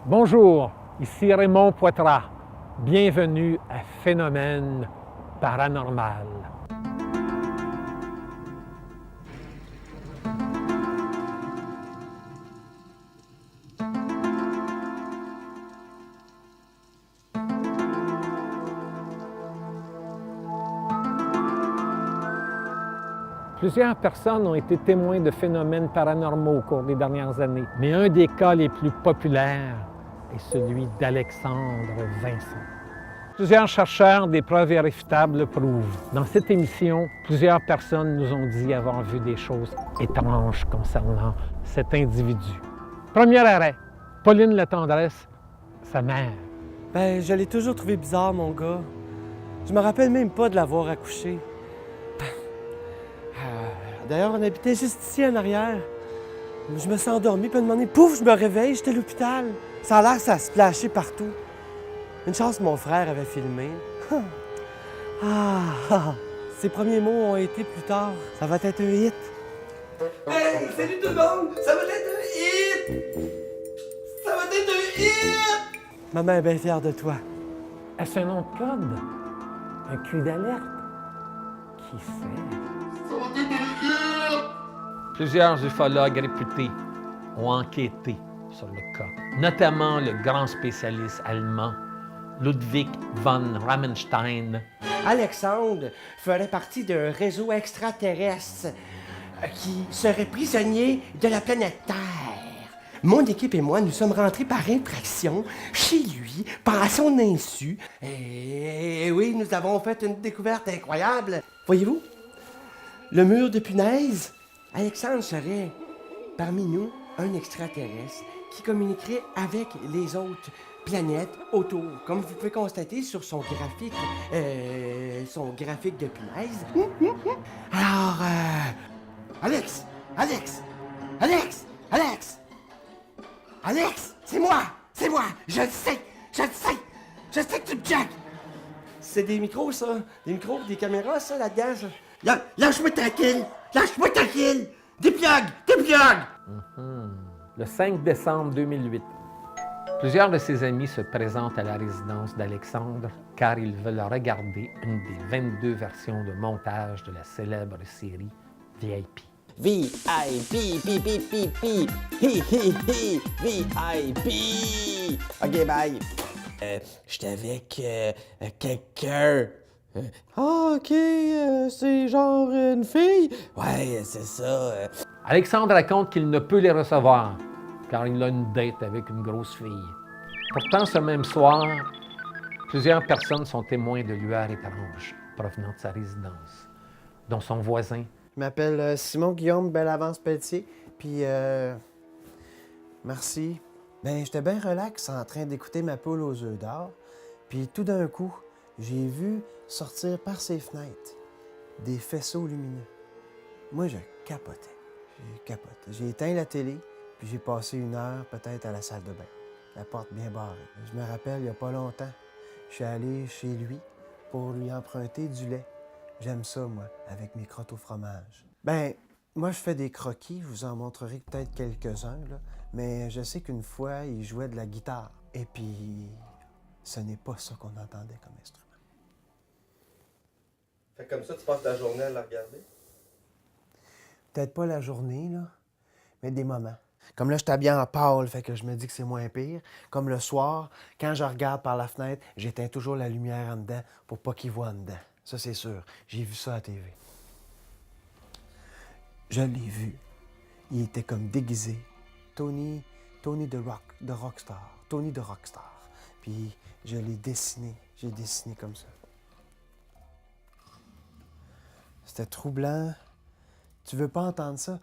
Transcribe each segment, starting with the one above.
Bonjour, ici Raymond Poitras. Bienvenue à Phénomène paranormal. Plusieurs personnes ont été témoins de phénomènes paranormaux au cours des dernières années, mais un des cas les plus populaires est celui d'Alexandre Vincent. Plusieurs chercheurs des preuves irréfutables le prouvent. Dans cette émission, plusieurs personnes nous ont dit avoir vu des choses étranges concernant cet individu. Premier arrêt, Pauline Latendresse, sa mère. Ben, je l'ai toujours trouvé bizarre, mon gars. Je me rappelle même pas de l'avoir accouché. D'ailleurs, on habitait juste ici en arrière. Je me suis endormi, puis à un moment donné, pouf, je me réveille, j'étais à l'hôpital. Ça a l'air que ça se splashait partout. Une chance, mon frère avait filmé. Ses premiers mots ont été plus tard. Ça va être un hit. Hey, salut tout le monde! Ça va être un hit! Ça va être un hit! Maman est bien fière de toi. Est-ce un nom de code? Un cri d'alerte? Qui sait? Ça va être un hit! Plusieurs ufologues réputés ont enquêté sur le cas, notamment le grand spécialiste allemand Ludwig von Ramenstein. Alexandre ferait partie d'un réseau extraterrestre qui serait prisonnier de la planète Terre. Mon équipe et moi, nous sommes rentrés par infraction chez lui, par son insu. Et oui, nous avons fait une découverte incroyable. Voyez-vous, le mur de punaise, Alexandre serait, parmi nous, un extraterrestre qui communiquerait avec les autres planètes autour. Comme vous pouvez constater sur son graphique de punaise. Alors, Alex, c'est moi, je le sais que tu me checkes. C'est des micros, ça, des caméras, ça, là-dedans, ça. Lâche-moi tranquille, des plugs. Le 5 décembre 2008, plusieurs de ses amis se présentent à la résidence d'Alexandre car ils veulent regarder une des 22 versions de montage de la célèbre série VIP. VIP, VIP. OK, bye. J'étais avec quelqu'un. OK, c'est genre une fille? Ouais, c'est ça. Alexandre raconte qu'il ne peut les recevoir car il a une date avec une grosse fille. Pourtant, ce même soir, plusieurs personnes sont témoins de lueurs étranges provenant de sa résidence, dont son voisin. Je m'appelle Simon-Guillaume Bellavance-Pelletier, puis merci. Ben, j'étais bien relax en train d'écouter ma poule aux œufs d'or, puis tout d'un coup, j'ai vu sortir par ses fenêtres des faisceaux lumineux. Moi, je capotais. J'ai éteint la télé, puis j'ai passé 1 heure peut-être à la salle de bain. La porte bien barrée. Je me rappelle, il n'y a pas longtemps, je suis allé chez lui pour lui emprunter du lait. J'aime ça, moi, avec mes crottes au fromage. Ben, moi, je fais des croquis. Je vous en montrerai peut-être quelques-uns, là. Mais je sais qu'une fois, il jouait de la guitare. Et puis, ce n'est pas ça qu'on entendait comme instrument. Fait que comme ça, tu passes ta journée à la regarder? Peut-être pas la journée, là, mais des moments. Comme là, je t'habille en pâle, fait que je me dis que c'est moins pire. Comme le soir, quand je regarde par la fenêtre, j'éteins toujours la lumière en dedans pour pas qu'il voit en dedans. Ça, c'est sûr. J'ai vu ça à la TV. Je l'ai vu. Il était comme déguisé. Tony de Rockstar. Tony de Rockstar. Puis je l'ai dessiné. J'ai dessiné comme ça. C'était troublant. Tu veux pas entendre ça?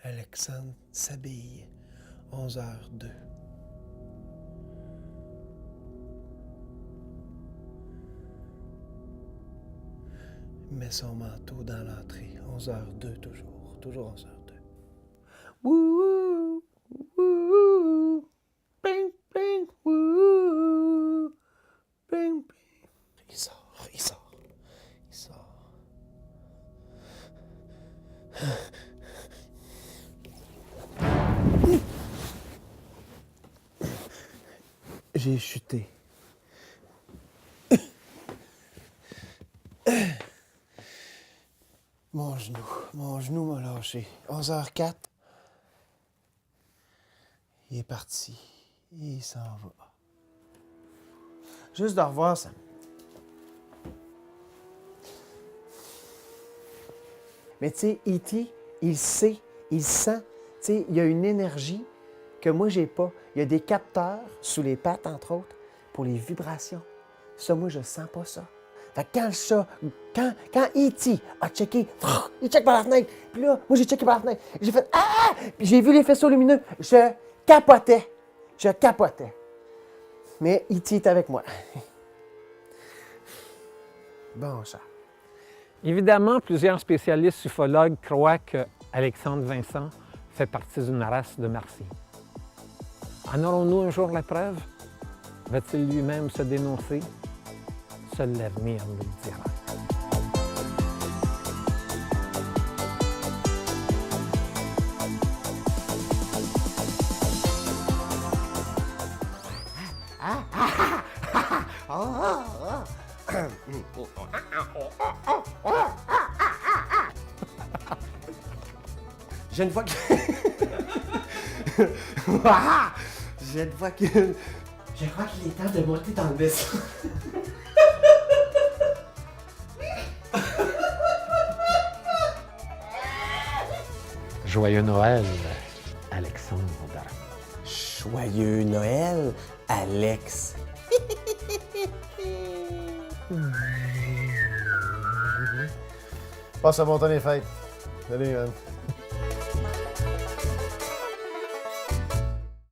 Alexandre s'habille. 11h02. Met son manteau dans l'entrée. 11h02 toujours. Toujours 11h02. Wouhou! Wouhou! Ping, ping, wouhou! Ping, ping. Il sort. J'ai chuté. Mon genou m'a lâché. 11h04. Il est parti. Il s'en va. Juste de revoir ça. Mais tu sais, E.T., il sait, il sent. Tu sais, il y a une énergie que moi, j'ai pas. Il y a des capteurs sous les pattes, entre autres, pour les vibrations. Ça, moi, je sens pas ça. Fait que quand le chat, quand E.T. a checké, il check par la fenêtre. Puis là, moi, j'ai checké par la fenêtre. J'ai fait ah! Puis j'ai vu les faisceaux lumineux. Je capotais. Je capotais. Mais E.T. est avec moi. Bon, ça. Évidemment, plusieurs spécialistes ufologues croient que Alexandre Vincent fait partie d'une race de martiens. En aurons-nous un jour la preuve? Va-t-il lui-même se dénoncer? Seul l'avenir nous le dira. Je ne vois que... Je ne vois que... Je crois qu'il est temps de monter dans le vaisseau. Joyeux Noël, Alexandre. Joyeux Noël, Alex. Passe un bon temps les fêtes. Salut, man.